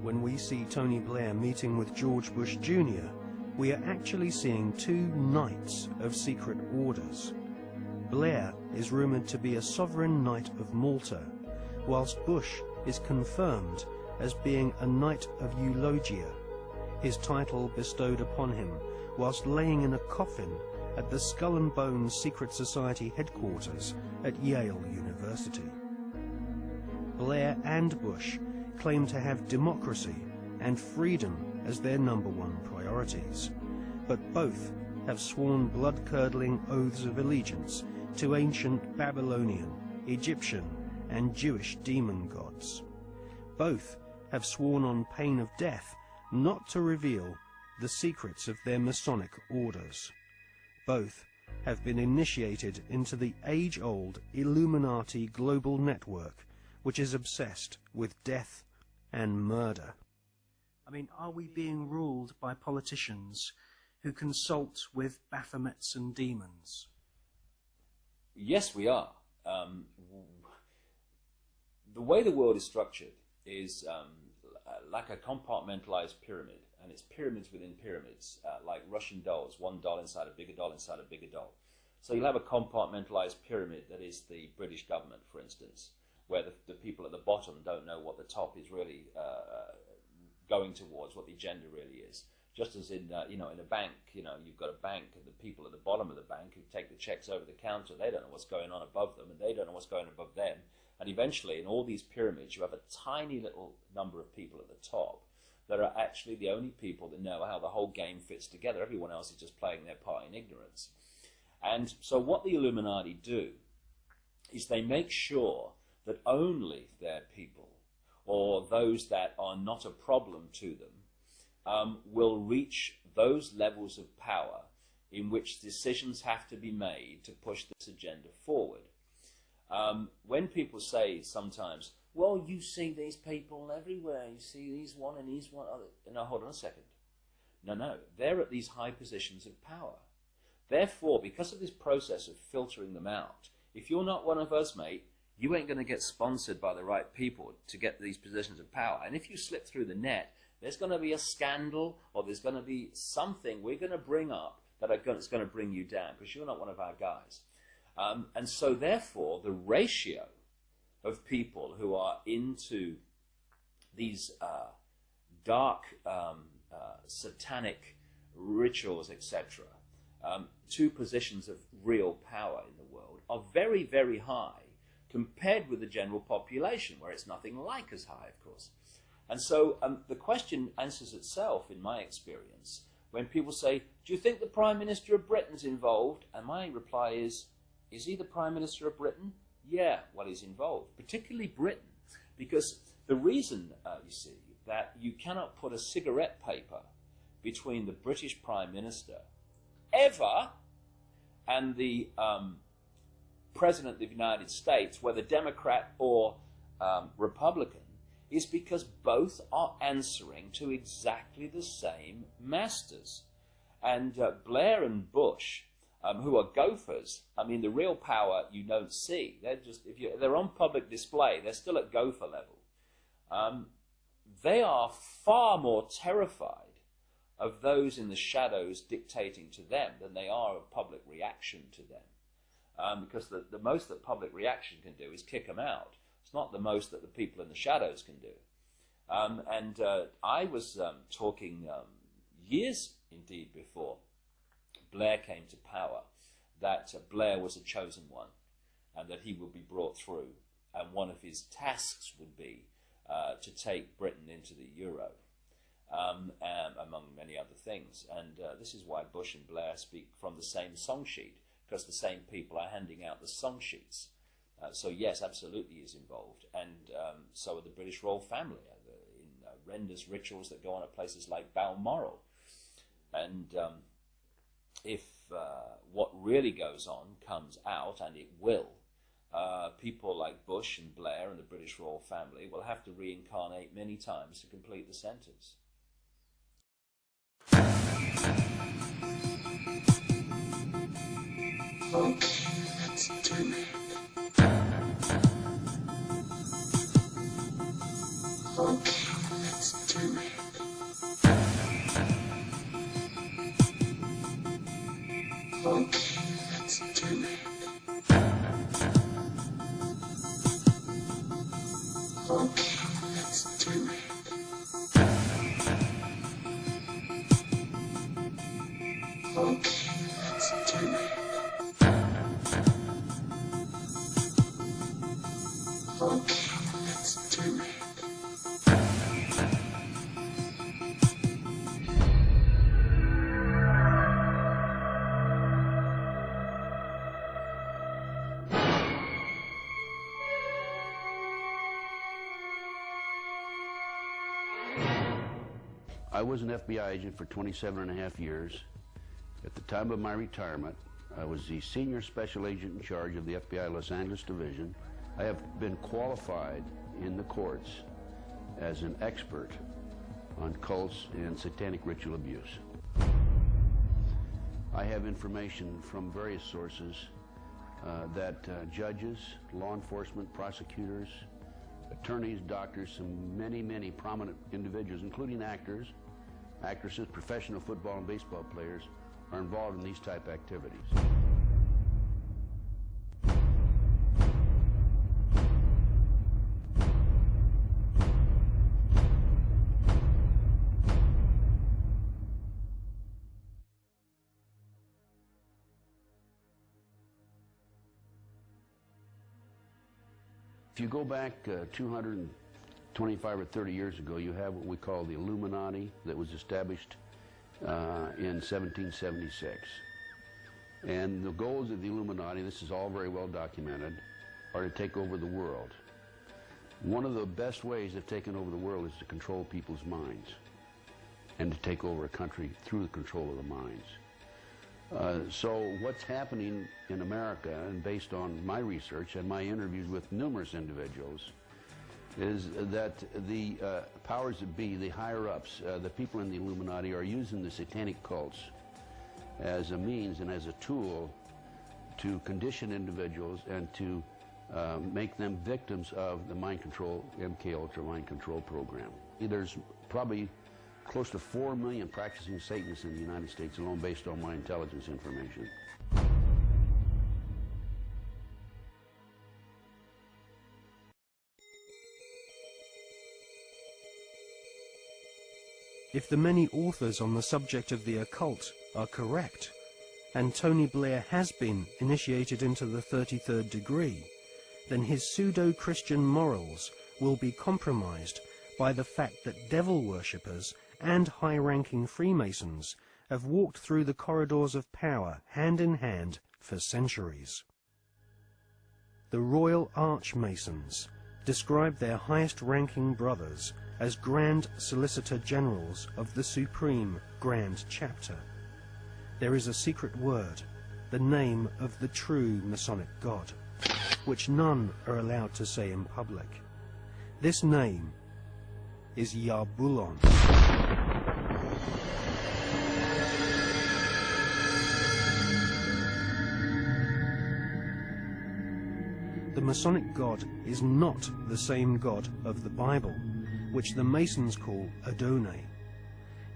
when we see Tony Blair meeting with George Bush Jr., we are actually seeing two knights of secret orders. Blair is rumoured to be a sovereign knight of Malta, whilst Bush is confirmed as being a knight of Eulogia, his title bestowed upon him whilst laying in a coffin at the Skull and Bones Secret Society headquarters at Yale University. Blair and Bush claim to have democracy and freedom as their #1 priorities, but both have sworn blood-curdling oaths of allegiance to ancient Babylonian, Egyptian and Jewish demon gods. Both have sworn on pain of death not to reveal the secrets of their Masonic orders. Both have been initiated into the age-old Illuminati global network, which is obsessed with death and murder. I mean, are we being ruled by politicians who consult with Baphomets and demons? Yes, we are. The way the world is structured is like a compartmentalized pyramid, and it's pyramids within pyramids, like Russian dolls, one doll inside a bigger doll inside a bigger doll. So you'll have a compartmentalized pyramid that is the British government, for instance, where the people at the bottom don't know what the top is really going towards, what the agenda really is. Just as in, in a bank, you've got a bank, and the people at the bottom of the bank who take the checks over the counter, they don't know what's going on above them, and they don't know what's going on above them. And eventually, in all these pyramids, you have a tiny little number of people at the top that are actually the only people that know how the whole game fits together. Everyone else is just playing their part in ignorance. And so what the Illuminati do is they make sure that only their people, or those that are not a problem to them, will reach those levels of power in which decisions have to be made to push this agenda forward. When people say sometimes, well, you see these people everywhere, you see these one and these one other. No, hold on a second. No, they're at these high positions of power. Therefore, because of this process of filtering them out, if you're not one of us, mate, you ain't going to get sponsored by the right people to get these positions of power. And if you slip through the net, there's going to be a scandal, or there's going to be something we're going to bring up that's going to bring you down, because you're not one of our guys. And so therefore, the ratio of people who are into these dark satanic rituals, etc., to positions of real power in the world are very, very high compared with the general population, where it's nothing like as high, of course. And so the question answers itself, in my experience, when people say, do you think the Prime Minister of Britain's involved? And my reply is he the Prime Minister of Britain? Yeah, well, he's involved, particularly Britain, because the reason, you see, that you cannot put a cigarette paper between the British Prime Minister ever and the President of the United States, whether Democrat or Republican, is because both are answering to exactly the same masters. And Blair and Bush, who are gophers, I mean, the real power you don't see. They're just, if they're on public display, they're still at gopher level. They are far more terrified of those in the shadows dictating to them than they are of public reaction to them. Because the most that public reaction can do is kick them out. It's not the most that the people in the shadows can do. I was talking years, indeed, before Blair came to power, that Blair was a chosen one, and that he would be brought through, and one of his tasks would be to take Britain into the euro, among many other things. And this is why Bush and Blair speak from the same song sheet, because the same people are handing out the song sheets. So yes, absolutely is involved, and so are the British royal family in horrendous rituals that go on at places like Balmoral. And if what really goes on comes out, and it will, people like Bush and Blair and the British royal family will have to reincarnate many times to complete the sentence. Okay, let's do it. Okay, let's do it. I was an FBI agent for 27.5 years. At the time of my retirement, I was the senior special agent in charge of the FBI Los Angeles Division. I have been qualified in the courts as an expert on cults and satanic ritual abuse. I have information from various sources that judges, law enforcement, prosecutors, attorneys, doctors, and many prominent individuals, including actors, actresses, professional football and baseball players, are involved in these type activities. If you go back 225 or 30 years ago, you have what we call the Illuminati that was established in 1776. And the goals of the Illuminati, this is all very well documented, are to take over the world. One of the best ways of taking over the world is to control people's minds and to take over a country through the control of the minds. So what's happening in America, and based on my research and my interviews with numerous individuals, is that the powers that be, the higher-ups, the people in the Illuminati, are using the satanic cults as a means and as a tool to condition individuals and to make them victims of the mind control, MK Ultra mind control program. There's probably close to 4 million practicing Satanists in the United States alone, based on my intelligence information. If the many authors on the subject of the occult are correct, and Tony Blair has been initiated into the 33rd degree, then his pseudo-Christian morals will be compromised by the fact that devil worshippers and high-ranking Freemasons have walked through the corridors of power hand in hand for centuries. The Royal Archmasons describe their highest-ranking brothers as Grand Solicitor Generals of the Supreme Grand Chapter. There is a secret word, the name of the true Masonic God, which none are allowed to say in public. This name is Yarbulon. The Masonic God is not the same God of the Bible, which the Masons call Adonai.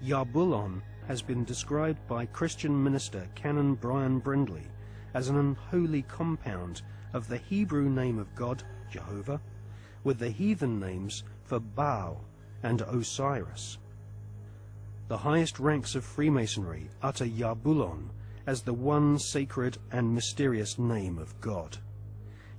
Yarbulon has been described by Christian minister Canon Brian Brindley as an unholy compound of the Hebrew name of God, Jehovah, with the heathen names for Baal and Osiris. The highest ranks of Freemasonry utter Yarbulon as the one sacred and mysterious name of God.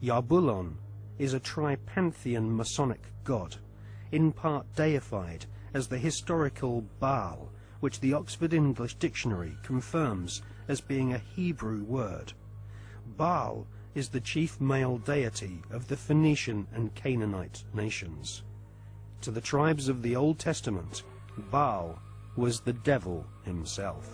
Yarbulon is a tripantheon Masonic god, in part deified as the historical Baal, which the Oxford English Dictionary confirms as being a Hebrew word. Baal is the chief male deity of the Phoenician and Canaanite nations. To the tribes of the Old Testament, Baal was the devil himself.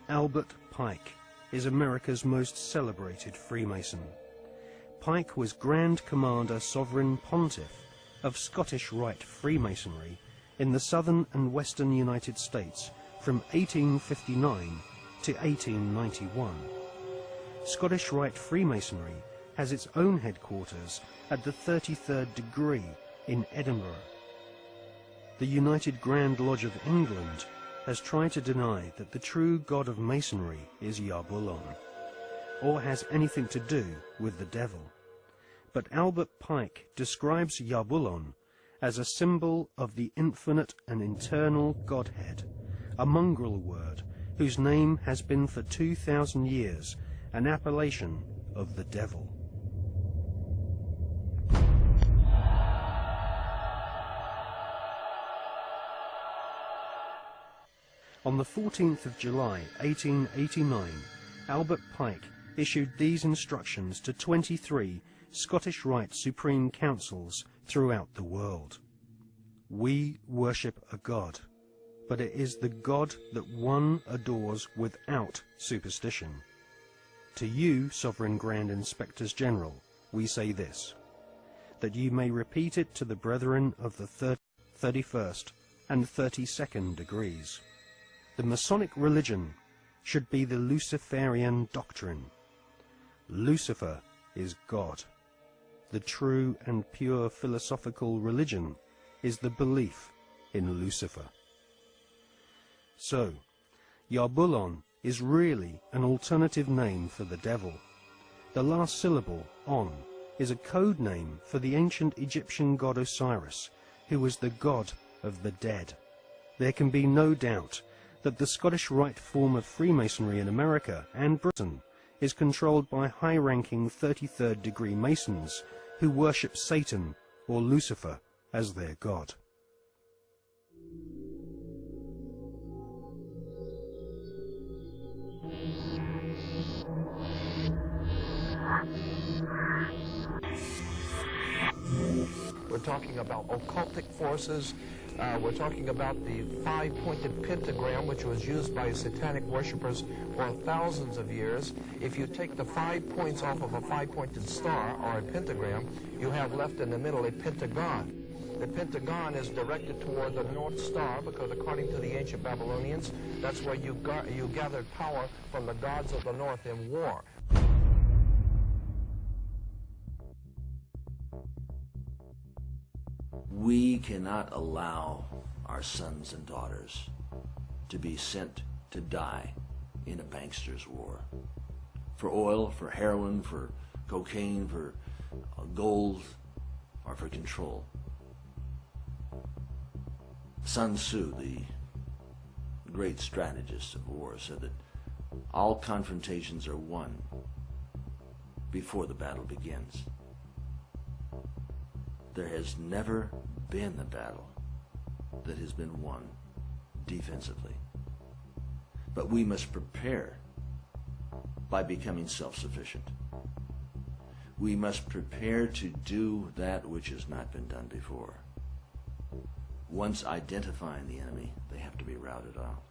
Albert Pike, is America's most celebrated Freemason. Pike was Grand Commander Sovereign Pontiff of Scottish Rite Freemasonry in the southern and western United States from 1859 to 1891. Scottish Rite Freemasonry has its own headquarters at the 33rd degree in Edinburgh. The United Grand Lodge of England has tried to deny that the true god of Masonry is Yarbulon, or has anything to do with the devil. But Albert Pike describes Yarbulon as a symbol of the infinite and eternal Godhead, a mongrel word whose name has been for 2,000 years an appellation of the devil. On the 14th of July 1889, Albert Pike issued these instructions to 23 Scottish Rite Supreme Councils throughout the world. We worship a God, but it is the God that one adores without superstition. To you, Sovereign Grand Inspectors General, we say this, that you may repeat it to the brethren of the 31st and 32nd degrees. The Masonic religion should be the Luciferian doctrine. Lucifer is God. The true and pure philosophical religion is the belief in Lucifer. So, Yarbulon is really an alternative name for the devil. The last syllable, on, is a code name for the ancient Egyptian god Osiris, who was the god of the dead. There can be no doubt that the Scottish Rite form of Freemasonry in America and Britain is controlled by high-ranking 33rd degree Masons who worship Satan or Lucifer as their god. We're talking about occultic forces. We're talking about the five-pointed pentagram, which was used by satanic worshippers for thousands of years. If you take the 5 points off of a five-pointed star, or a pentagram, you have left in the middle a pentagon. The pentagon is directed toward the North Star, because according to the ancient Babylonians, that's where you gathered power from the gods of the North in war. We cannot allow our sons and daughters to be sent to die in a bankster's war. For oil, for heroin, for cocaine, for gold, or for control. Sun Tzu, the great strategist of war, said that all confrontations are won before the battle begins. There has never been a battle that has been won defensively. But we must prepare by becoming self-sufficient. We must prepare to do that which has not been done before. Once identifying the enemy, they have to be routed out.